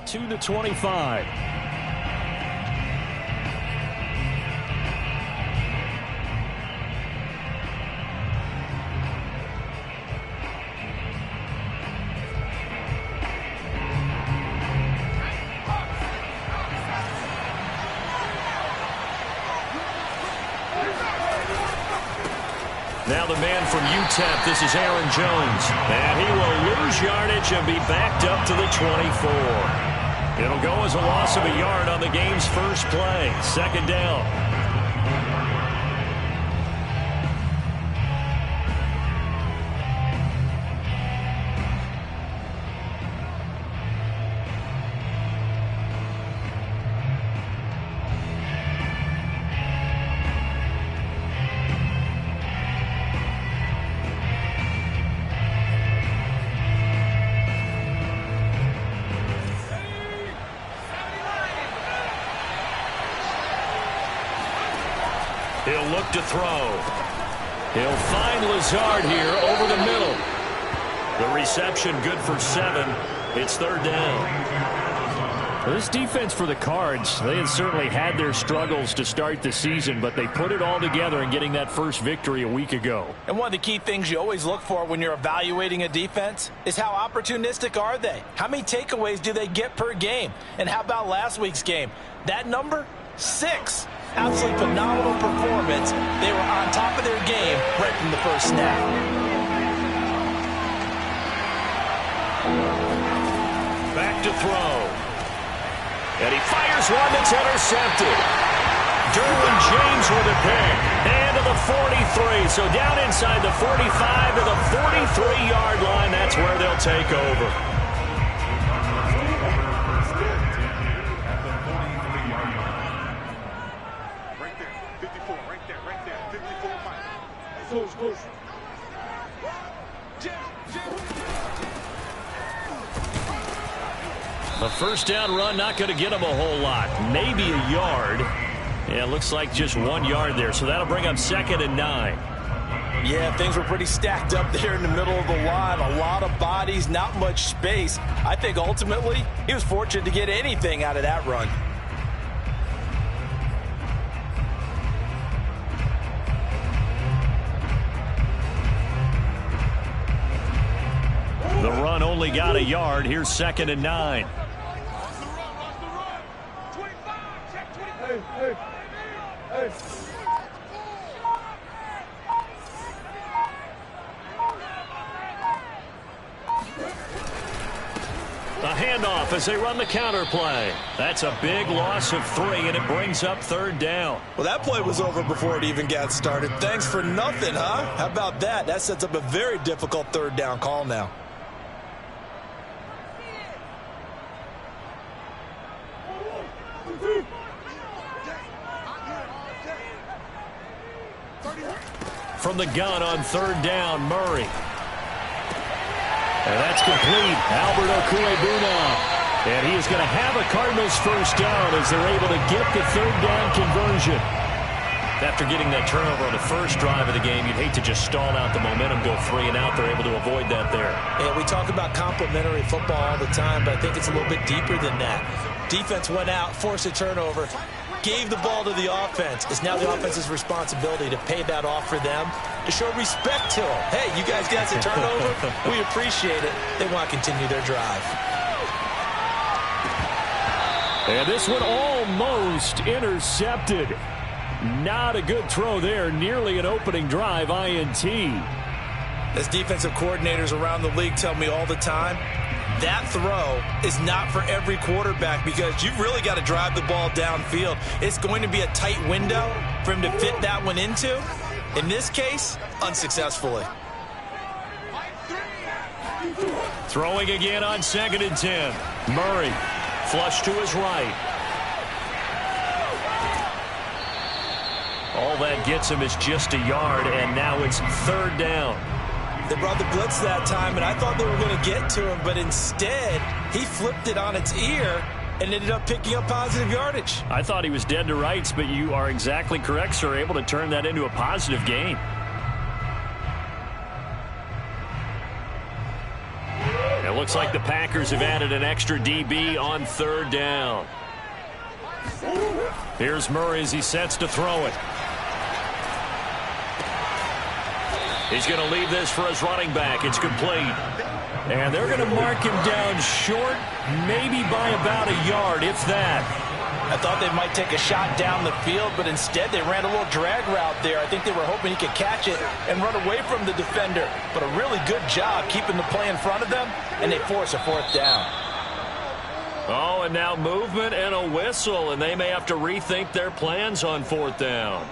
to the 25. Now the man from UTEP, this is Aaron Jones. And he will lose yardage and be backed up to the 24. It'll go as a loss of a yard on the game's first play. Second down. He'll look to throw. He'll find Lazard here over the middle. The reception good for 7. It's third down. Well, this defense for the Cards, they had certainly had their struggles to start the season, but they put it all together in getting that first victory a week ago. And one of the key things you always look for when you're evaluating a defense is how opportunistic are they? How many takeaways do they get per game? And how about last week's game? That number? 6. Absolutely phenomenal performance. They were on top of their game right from the first snap. Back to throw. And he fires one that's intercepted. Derwin James with a pick. And to the 43. So down inside the 45 to the 43-yard line. That's where they'll take over. A first down run, not going to get him a whole lot. Maybe a yard. Yeah, it looks like just 1 yard there. So that'll bring up 2nd and 9. Yeah, things were pretty stacked up there in the middle of the line. A lot of bodies, not much space. I think ultimately he was fortunate to get anything out of that run. The run only got a yard. Here's 2nd and 9. A handoff as they run the counter play. That's a big loss of 3, and it brings up 3rd down. Well, that play was over before it even got started. Thanks for nothing, huh? How about that? That sets up a very difficult 3rd down call now. From the gun on 3rd down, Murray. And that's complete. Albert Okwuegbunam. And he is going to have a Cardinals first down as they're able to get the 3rd down conversion. After getting that turnover on the first drive of the game, you'd hate to just stall out the momentum, go 3 and out. They're able to avoid that there. Yeah, we talk about complementary football all the time, but I think it's a little bit deeper than that. Defense went out, forced a turnover, gave the ball to the offense. It's now the offense's responsibility to pay that off for them, to show respect to them. Hey, you guys got the turnover. We appreciate it. They want to continue their drive. And this one almost intercepted. Not a good throw there. Nearly an opening drive INT. As defensive coordinators around the league tell me all the time, that throw is not for every quarterback because you've really got to drive the ball downfield. It's going to be a tight window for him to fit that one into. In this case, unsuccessfully. Throwing again on 2nd and 10. Murray, flush to his right. All that gets him is just a yard, and now it's 3rd down. They brought the blitz that time, and I thought they were going to get to him, but instead, he flipped it on its ear and ended up picking up positive yardage. I thought he was dead to rights, but you are exactly correct, sir. Able to turn that into a positive gain. looks like the Packers have added an extra DB on third down. Here's Murray as he sets to throw it. He's going to leave this for his running back. It's complete. And they're going to mark him down short, maybe by about a yard, if that. I thought they might take a shot down the field, but instead they ran a little drag route there. I think they were hoping he could catch it and run away from the defender. But a really good job keeping the play in front of them, and they force a fourth down. Oh, and now movement and a whistle, and they may have to rethink their plans on fourth down.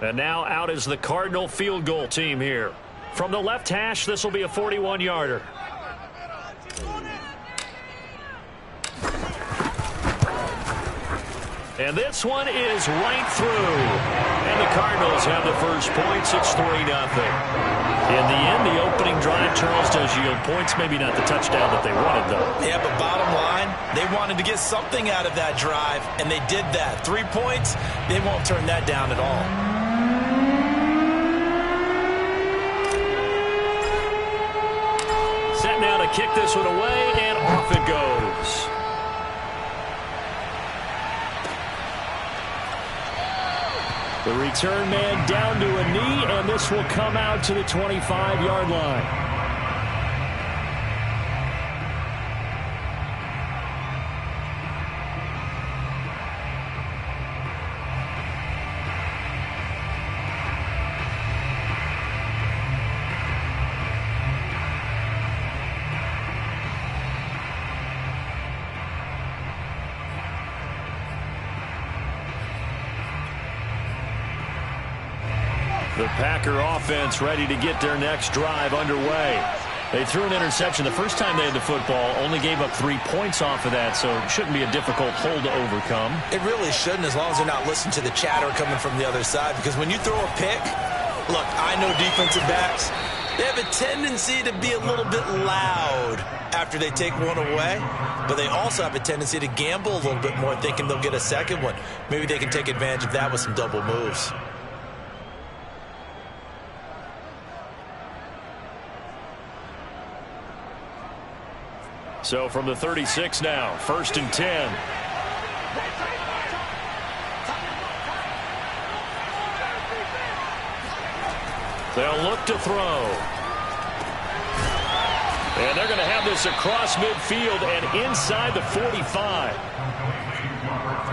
And now out is the Cardinal field goal team here. From the left hash, this will be a 41-yarder. And this one is right through. And the Cardinals have the first points. It's 3-0. In the end, the opening drive, Charles, does yield points. Maybe not the touchdown that they wanted, though. Yeah, but bottom line, they wanted to get something out of that drive, and they did that. 3 points, they won't turn that down at all. Set now to kick this one away, and off it goes. The return man down to a knee, and this will come out to the 25-yard line. The Packer offense ready to get their next drive underway. They threw an interception the first time they had the football, only gave up 3 points off of that, so it shouldn't be a difficult hole to overcome. It really shouldn't, as long as they're not listening to the chatter coming from the other side, because when you throw a pick, look, I know defensive backs, they have a tendency to be a little bit loud after they take one away, but they also have a tendency to gamble a little bit more, thinking they'll get a second one. Maybe they can take advantage of that with some double moves. So from the 36 now, 1st and 10. They'll look to throw. And they're going to have this across midfield and inside the 45.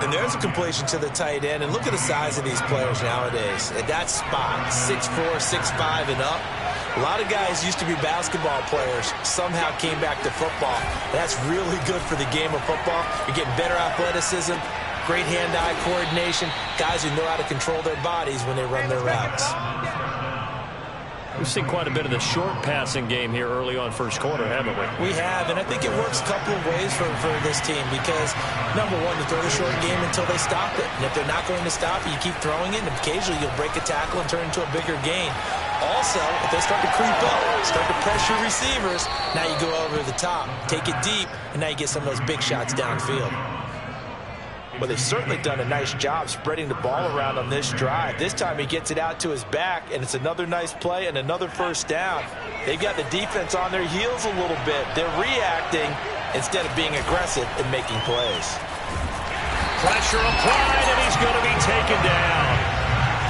And there's a completion to the tight end. And look at the size of these players nowadays. At that spot, 6'4", 6'5", and up. A lot of guys used to be basketball players, somehow came back to football. That's really good for the game of football. You're getting better athleticism, great hand-eye coordination, guys who know how to control their bodies when they run their routes. We've seen quite a bit of the short passing game here early on first quarter, haven't we? We have, and I think it works a couple of ways for this team because, number one, you throw the short game until they stop it. And if they're not going to stop it, you keep throwing it, and occasionally you'll break a tackle and turn into a bigger gain. Also, if they start to creep up, start to pressure receivers, now you go over the top, take it deep, and now you get some of those big shots downfield. Well, they've certainly done a nice job spreading the ball around on this drive. This time he gets it out to his back, and it's another nice play and another first down. They've got the defense on their heels a little bit. They're reacting instead of being aggressive and making plays. Pressure applied, and he's going to be taken down.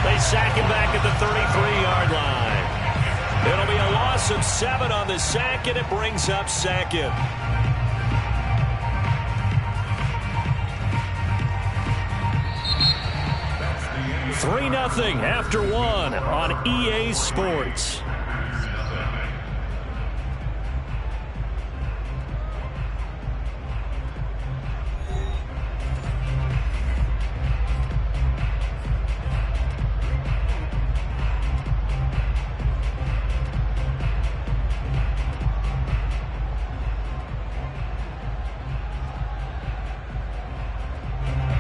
They sack him back at the 33-yard line. It'll be a loss of 7 on the sack, and it brings up second. Three 3-0 after 1 on EA Sports.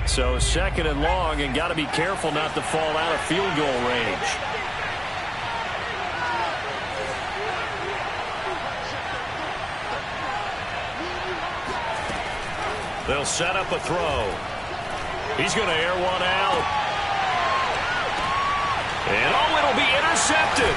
So 2nd and long, and got to be careful not to fall out of field goal range. They'll set up a throw. He's going to air one out. And it'll be intercepted.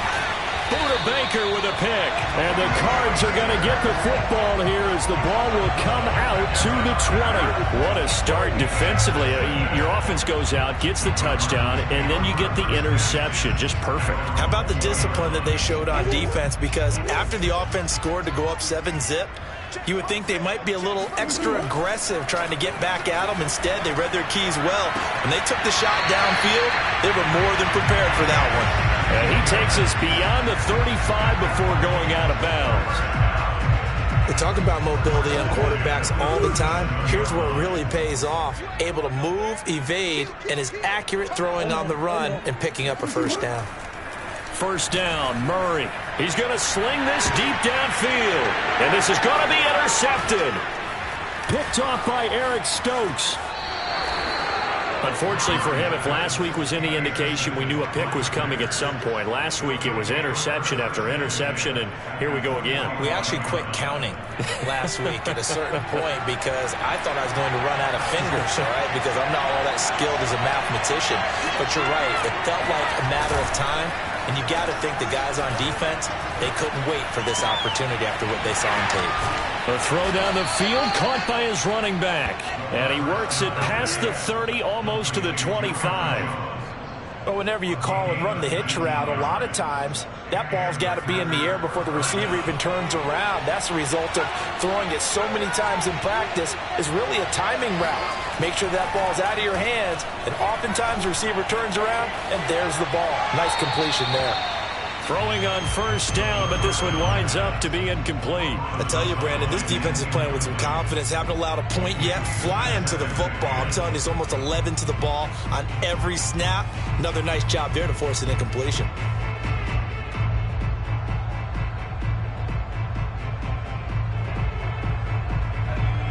Buda Baker with a pick. And the Cards are going to get the football here as the ball will come out to the 20. What a start defensively. Your offense goes out, gets the touchdown, and then you get the interception. Just perfect. How about the discipline that they showed on defense? Because after the offense scored to go up 7-zip, you would think they might be a little extra aggressive trying to get back at them. Instead, they read their keys well. When they took the shot downfield, they were more than prepared for that one. And he takes us beyond the 35 before going out of bounds. They talk about mobility on quarterbacks all the time. Here's where it really pays off. Able to move, evade, and is accurate throwing on the run and picking up a first down. First down, Murray. He's going to sling this deep downfield. And this is going to be intercepted. Picked off by Eric Stokes. Unfortunately for him, if last week was any indication, we knew a pick was coming at some point. Last week it was interception after interception, and here we go again. We actually quit counting last week at a certain point because I thought I was going to run out of fingers, all right, because I'm not all that skilled as a mathematician. But you're right. It felt like a matter of time, and you got to think the guys on defense, they couldn't wait for this opportunity after what they saw on tape. A throw down the field, caught by his running back. And he works it past the 30, almost to the 25. But whenever you call and run the hitch route, a lot of times that ball's got to be in the air before the receiver even turns around. That's the result of throwing it so many times in practice is really a timing route. Make sure that ball's out of your hands, and oftentimes the receiver turns around, and there's the ball. Nice completion there. Throwing on first down, but this one winds up to be incomplete. I tell you, Brandon, this defense is playing with some confidence. Haven't allowed a point yet. Flying to the football. I'm telling you, it's almost 11 to the ball on every snap. Another nice job there to force an incompletion.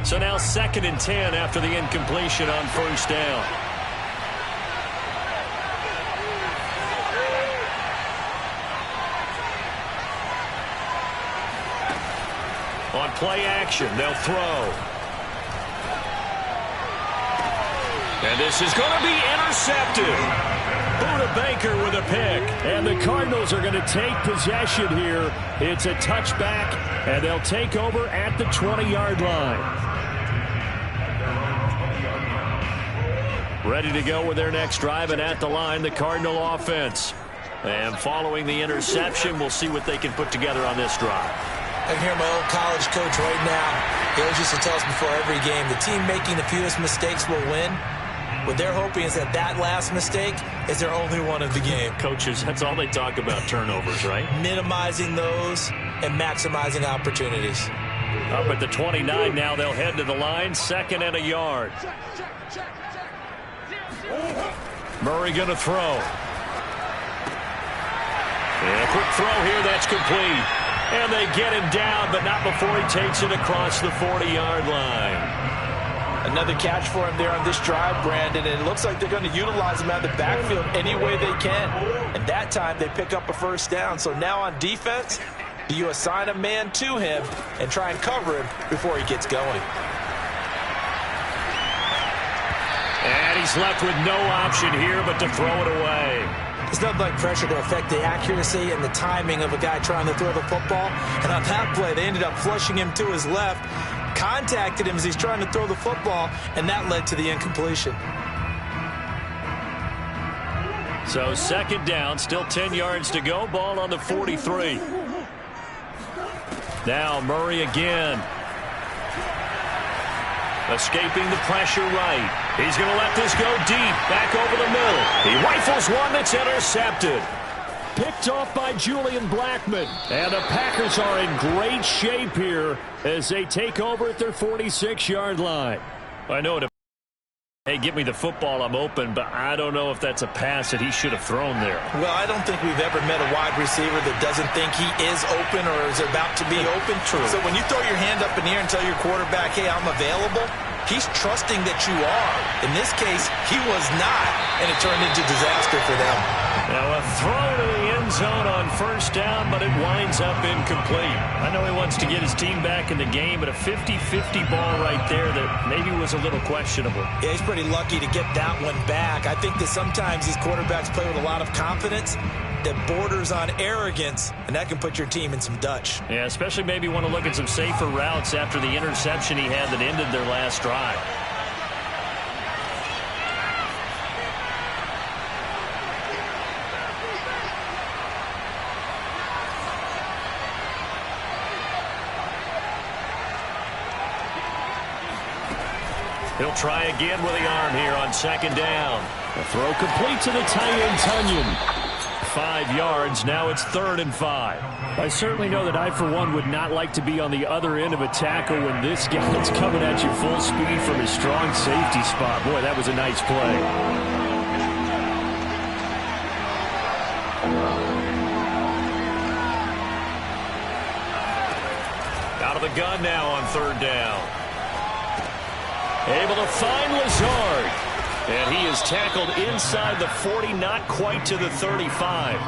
So now 2nd and 10 after the incompletion on first down. On play action, they'll throw. And this is going to be intercepted. Buda Baker with a pick. And the Cardinals are going to take possession here. It's a touchback, and they'll take over at the 20-yard line. Ready to go with their next drive, and at the line, the Cardinal offense. And following the interception, we'll see what they can put together on this drive. I can hear my old college coach right now. He always used to tell us before every game, the team making the fewest mistakes will win. What they're hoping is that that last mistake is their only one of the game. Coaches, that's all they talk about, turnovers, right? Minimizing those and maximizing opportunities. Up at the 29 now, they'll head to the line, 2nd and a yard. Murray going to throw. And a quick throw here, that's complete. And they get him down, but not before he takes it across the 40-yard line. Another catch for him there on this drive, Brandon, and it looks like they're going to utilize him out of the backfield any way they can. And that time they pick up a first down. So now on defense, do you assign a man to him and try and cover him before he gets going? And he's left with no option here but to throw it away. It's nothing like pressure to affect the accuracy and the timing of a guy trying to throw the football. And on that play, they ended up flushing him to his left, contacted him as he's trying to throw the football, and that led to the incompletion. So 2nd down, still 10 yards to go. Ball on the 43. Now Murray again. Escaping the pressure right. He's going to let this go deep. Back over the middle. He rifles one that's intercepted. Picked off by Julian Blackmon. And the Packers are in great shape here as they take over at their 46-yard line. I know it. Hey, give me the football, I'm open, but I don't know if that's a pass that he should have thrown there. Well, I don't think we've ever met a wide receiver that doesn't think he is open or is about to be open. True. So when you throw your hand up in the air and tell your quarterback, hey, I'm available, he's trusting that you are. In this case, he was not, and it turned into disaster for them. Now a throw to the end end zone on first down, but it winds up incomplete. I know he wants to get his team back in the game, but a 50-50 ball right there that maybe was a little questionable. Yeah, he's pretty lucky to get that one back. I think that sometimes these quarterbacks play with a lot of confidence that borders on arrogance, and that can put your team in some Dutch. Yeah, especially maybe want to look at some safer routes after the interception he had that ended their last drive. He'll try again with the arm here on second down. The throw complete to the tight end, Tonyan. 5 yards. Now it's 3rd and 5. I certainly know that I, for one, would not like to be on the other end of a tackle when this guy's coming at you full speed from his strong safety spot. Boy, that was a nice play. Out of the gun now on 3rd down. Able to find Lazard. And he is tackled inside the 40, not quite to the 35.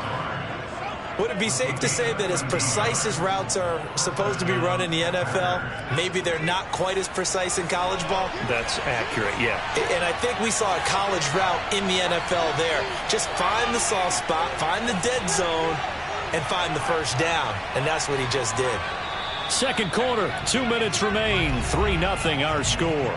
Would it be safe to say that as precise as routes are supposed to be run in the NFL, maybe they're not quite as precise in college ball? That's accurate, yeah. And I think we saw a college route in the NFL there. Just find the soft spot, find the dead zone, and find the first down. And that's what he just did. Second quarter, 2 minutes remain. 3-0 our score.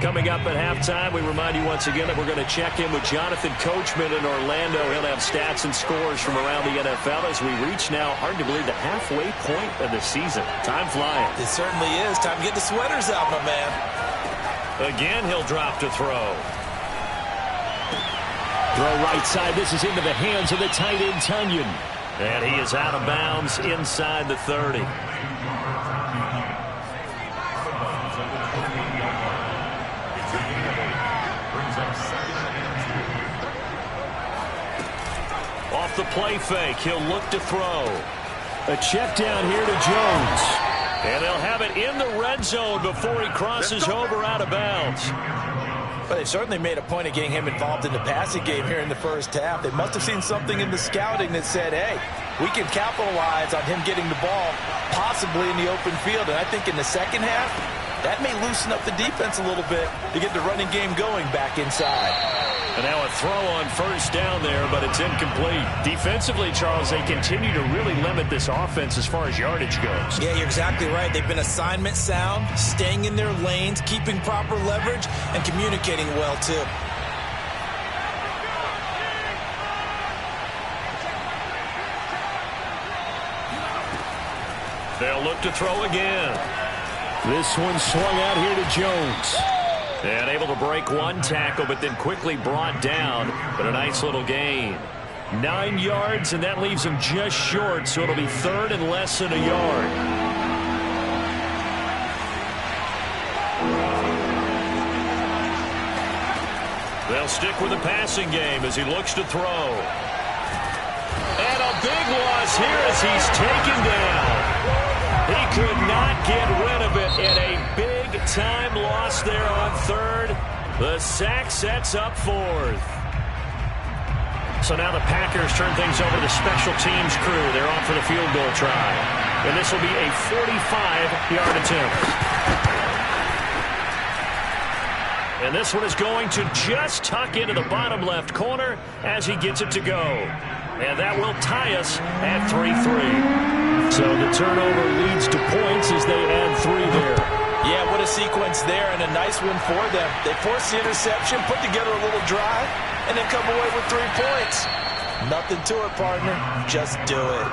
Coming up at halftime, we remind you once again that we're going to check in with Jonathan Coachman in Orlando. He'll have stats and scores from around the NFL as we reach now, hard to believe, the halfway point of the season. Time flying. It certainly is. Time to get the sweaters out, my man. Again, he'll drop to throw. Throw right side. This is into the hands of the tight end, Tonyan. And he is out of bounds inside the 30. Off the play fake, he'll look to throw. A check down here to Jones. And they'll have it in the red zone before he crosses over out of bounds. But they certainly made a point of getting him involved in the passing game here in the first half. They must have seen something in the scouting that said, hey, we can capitalize on him getting the ball possibly in the open field. And I think in the second half, that may loosen up the defense a little bit to get the running game going back inside. And now a throw on first down there, but it's incomplete. Defensively, Charles, they continue to really limit this offense as far as yardage goes. Yeah, you're exactly right. They've been assignment sound, staying in their lanes, keeping proper leverage, and communicating well, too. They'll look to throw again. This one swung out here to Jones. And able to break one tackle, but then quickly brought down. But a nice little gain. 9 yards, and that leaves him just short, so it'll be 3rd and less than a yard. They'll stick with the passing game as he looks to throw. And a big loss here as he's taken down. He could not get rid of it in a big-time loss there on 3rd. The sack sets up 4th. So now the Packers turn things over to the special teams crew. They're on for the field goal try. And this will be a 45-yard attempt. And this one is going to just tuck into the bottom left corner as he gets it to go. And that will tie us at 3-3. So the turnover leads to points as they add 3 there. Yeah, what a sequence there, and a nice one for them. They force the interception, put together a little drive, and then come away with 3 points. Nothing to it, partner. Just do it.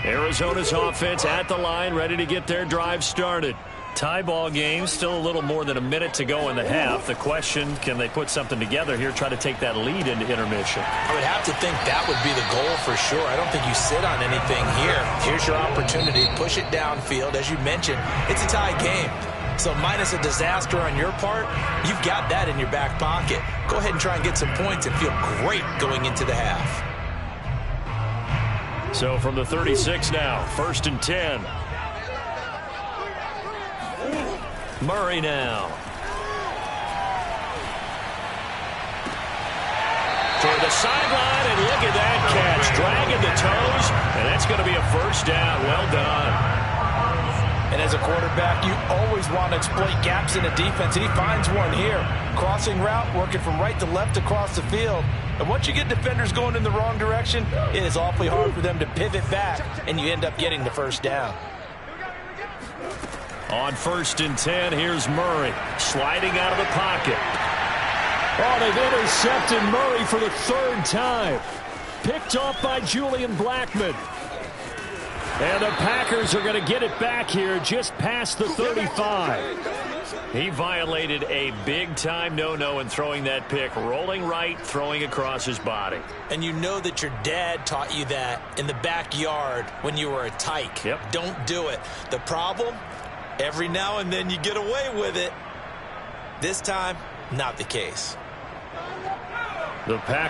Arizona's offense at the line, ready to get their drive started. Tie ball game, still a little more than a minute to go in the half. The question, can they put something together here, try to take that lead into intermission? I would have to think that would be the goal for sure. I don't think you sit on anything here. Here's your opportunity. Push it downfield. As you mentioned, it's a tie game. So minus a disaster on your part, you've got that in your back pocket. Go ahead and try and get some points and feel great going into the half. So from the 36 now, 1st and 10. Murray now. Toward the sideline, and look at that catch. Dragging the toes, and that's going to be a first down. Well done. And as a quarterback, you always want to exploit gaps in a defense, and he finds one here. Crossing route, working from right to left across the field. And once you get defenders going in the wrong direction, it is awfully hard for them to pivot back, and you end up getting the first down. On 1st and 10, here's Murray sliding out of the pocket. Oh, they've intercepted Murray for the 3rd time. Picked off by Julian Blackmon. And the Packers are going to get it back here just past the 35. He violated a big-time no-no in throwing that pick. Rolling right, throwing across his body. And you know that your dad taught you that in the backyard when you were a tyke. Yep. Don't do it. The problem? Every now and then you get away with it. This time, not the case. The Packers